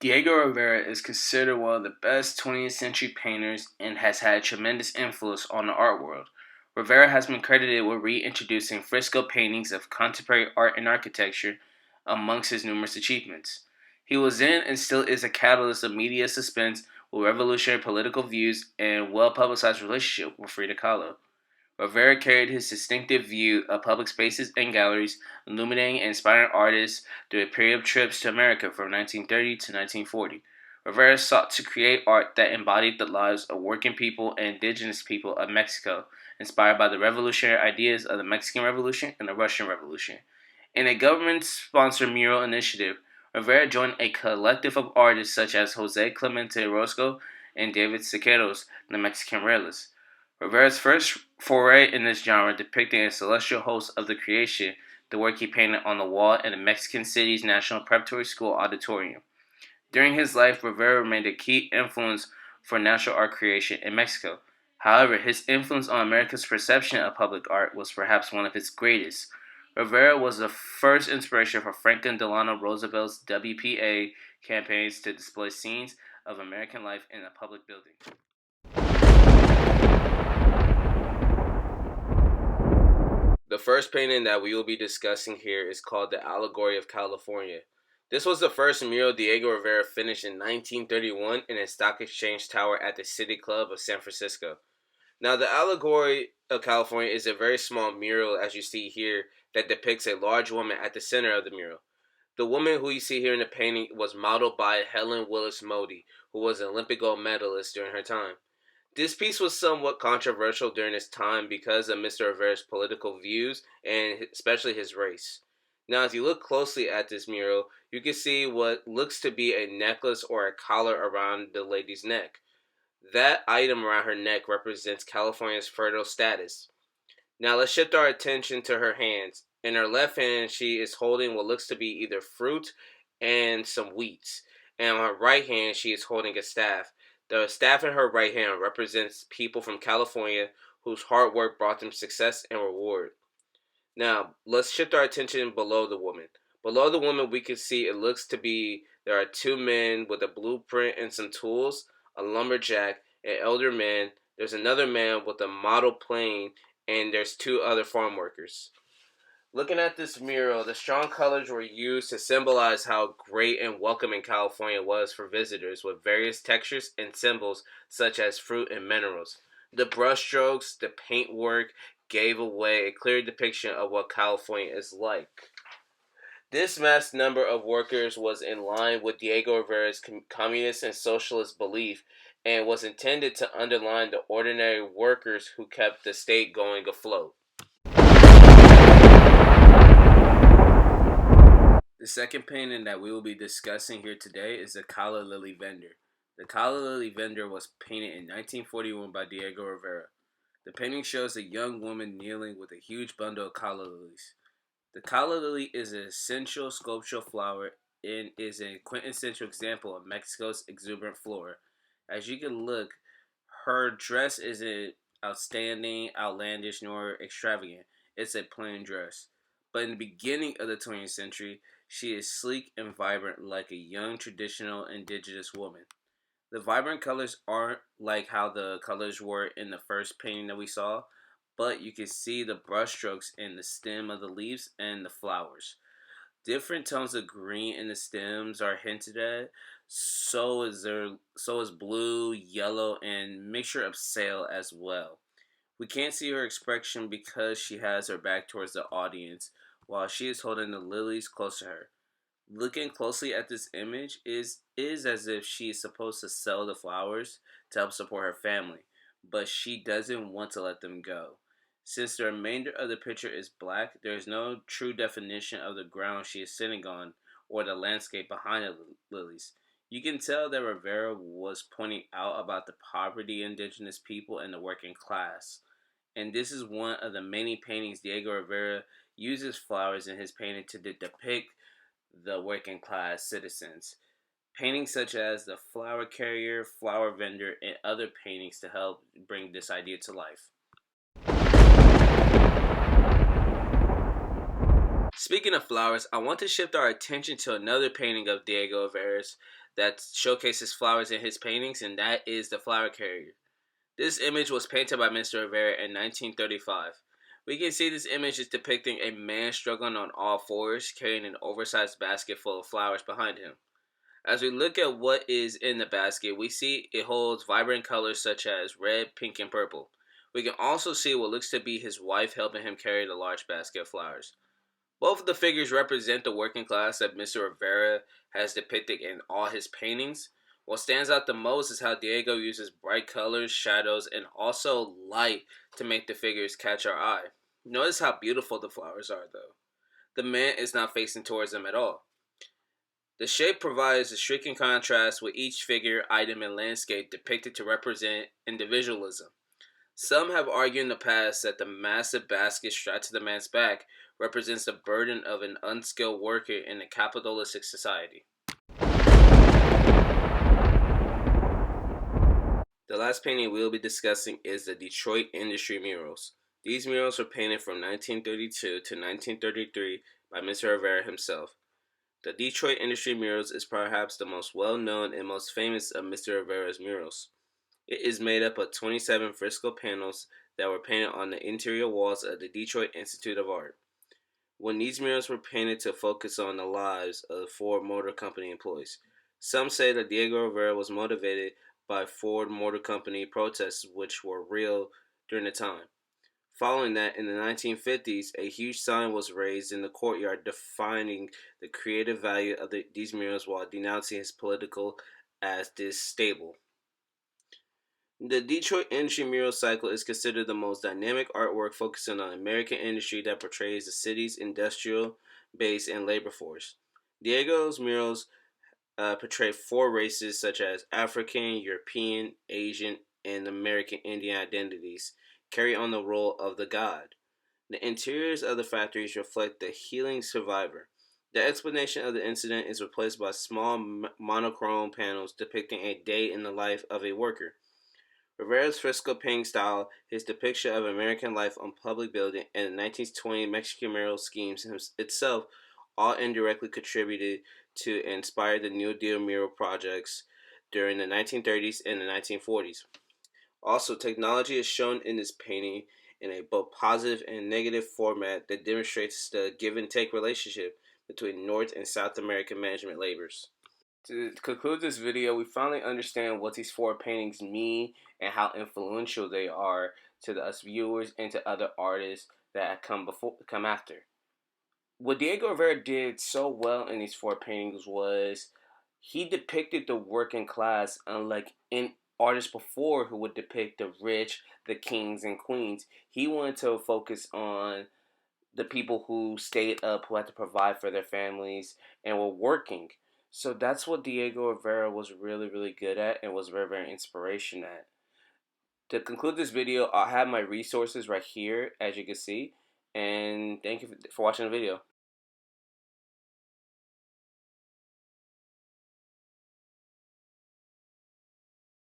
Diego Rivera is considered one of the best 20th century painters and has had tremendous influence on the art world. Rivera has been credited with reintroducing fresco paintings of contemporary art and architecture amongst his numerous achievements. He was in and still is a catalyst of media suspense with revolutionary political views and well publicized relationship with Frida Kahlo. Rivera carried his distinctive view of public spaces and galleries, illuminating and inspiring artists through a period of trips to America from 1930 to 1940. Rivera sought to create art that embodied the lives of working people and indigenous people of Mexico, inspired by the revolutionary ideas of the Mexican Revolution and the Russian Revolution. In a government-sponsored mural initiative, Rivera joined a collective of artists such as Jose Clemente Orozco and David Siqueiros, the Mexican realists. Rivera's first foray in this genre, depicting a celestial host of the creation, the work he painted on the wall in the Mexican City's National Preparatory School auditorium. During his life, Rivera remained a key influence for natural art creation in Mexico. However, his influence on America's perception of public art was perhaps one of its greatest. Rivera was the first inspiration for Franklin Delano Roosevelt's WPA campaigns to display scenes of American life in a public building. The first painting that we will be discussing here is called The Allegory of California. This was the first mural Diego Rivera finished in 1931 in a Stock Exchange Tower at the City Club of San Francisco. Now, The Allegory of California is a very small mural, as you see here, that depicts a large woman at the center of the mural. The woman who you see here in the painting was modeled by Helen Willis Modi, who was an Olympic gold medalist during her time. This piece was somewhat controversial during its time because of Mr. Rivera's political views and especially his race. Now, if you look closely at this mural, you can see what looks to be a necklace or a collar around the lady's neck. That item around her neck represents California's fertile status. Now, let's shift our attention to her hands. In her left hand, she is holding what looks to be either fruit and some wheats. And on her right hand, she is holding a staff. The staff in her right hand represents people from California whose hard work brought them success and reward. Now, let's shift our attention below the woman. Below the woman, we can see it looks to be there are two men with a blueprint and some tools, a lumberjack, an elder man. There's another man with a model plane, and there's two other farm workers. Looking at this mural, the strong colors were used to symbolize how great and welcoming California was for visitors with various textures and symbols such as fruit and minerals. The brushstrokes, the paintwork gave away a clear depiction of what California is like. This mass number of workers was in line with Diego Rivera's communist and socialist belief and was intended to underline the ordinary workers who kept the state going afloat. The second painting that we will be discussing here today is the Calla Lily Vendor. The Calla Lily Vendor was painted in 1941 by Diego Rivera. The painting shows a young woman kneeling with a huge bundle of calla lilies. The calla lily is an essential sculptural flower and is a quintessential example of Mexico's exuberant flora. As you can look, her dress isn't outstanding, outlandish, nor extravagant. It's a plain dress. But in the beginning of the 20th century, she is sleek and vibrant like a young traditional indigenous woman. The vibrant colors aren't like how the colors were in the first painting that we saw, but you can see the brushstrokes in the stem of the leaves and the flowers. Different tones of green in the stems are hinted at. So is blue, yellow, and mixture of sail as well. We can't see her expression because she has her back towards the audience while she is holding the lilies close to her. Looking closely at this image is as if she is supposed to sell the flowers to help support her family, but she doesn't want to let them go. Since the remainder of the picture is black, there is no true definition of the ground she is sitting on or the landscape behind the lilies. You can tell that Rivera was pointing out about the poverty of indigenous people and the working class. And this is one of the many paintings Diego Rivera uses flowers in his painting to depict the working class citizens. Paintings such as the flower carrier, flower vendor, and other paintings to help bring this idea to life. Speaking of flowers, I want to shift our attention to another painting of Diego Rivera's that showcases flowers in his paintings, and that is the flower carrier. This image was painted by Mr. Rivera in 1935. We can see this image is depicting a man struggling on all fours, carrying an oversized basket full of flowers behind him. As we look at what is in the basket, we see it holds vibrant colors such as red, pink, and purple. We can also see what looks to be his wife helping him carry the large basket of flowers. Both of the figures represent the working class that Mr. Rivera has depicted in all his paintings. What stands out the most is how Diego uses bright colors, shadows, and also light to make the figures catch our eye. Notice how beautiful the flowers are, though. The man is not facing towards them at all. The shape provides a striking contrast with each figure, item, and landscape depicted to represent individualism. Some have argued in the past that the massive basket strapped to the man's back represents the burden of an unskilled worker in a capitalistic society. The last painting we'll be discussing is the Detroit Industry Murals. These murals were painted from 1932 to 1933 by Mr. Rivera himself. The Detroit Industry Murals is perhaps the most well-known and most famous of Mr. Rivera's murals. It is made up of 27 fresco panels that were painted on the interior walls of the Detroit Institute of Art. When these murals were painted to focus on the lives of the Ford Motor Company employees, some say that Diego Rivera was motivated by Ford Motor Company protests which were real during the time. Following that, in the 1950s, a huge sign was raised in the courtyard defining the creative value of these murals while denouncing his political as distasteful. The Detroit Industry Mural Cycle is considered the most dynamic artwork focusing on American industry that portrays the city's industrial base and labor force. Diego's murals portray four races such as African, European, Asian, and American Indian identities, carry on the role of the god. The interiors of the factories reflect the healing survivor. The explanation of the incident is replaced by small monochrome panels depicting a day in the life of a worker. Rivera's fresco painting style, his depiction of American life on public building, and the 1920 Mexican mural schemes itself all indirectly contributed to and inspired the New Deal mural projects during the 1930s and the 1940s. Also, technology is shown in this painting in a both positive and negative format that demonstrates the give and take relationship between North and South American management labors. To conclude this video, we finally understand what these four paintings mean and how influential they are to us viewers and to other artists that come after. What Diego Rivera did so well in these four paintings was he depicted the working class unlike in artists before who would depict the rich, the kings and queens. He wanted to focus on the people who stayed up, who had to provide for their families and were working. So that's what Diego Rivera was really, really good at and was very, very inspiration at. To conclude this video, I'll have my resources right here, as you can see. And thank you for watching the video.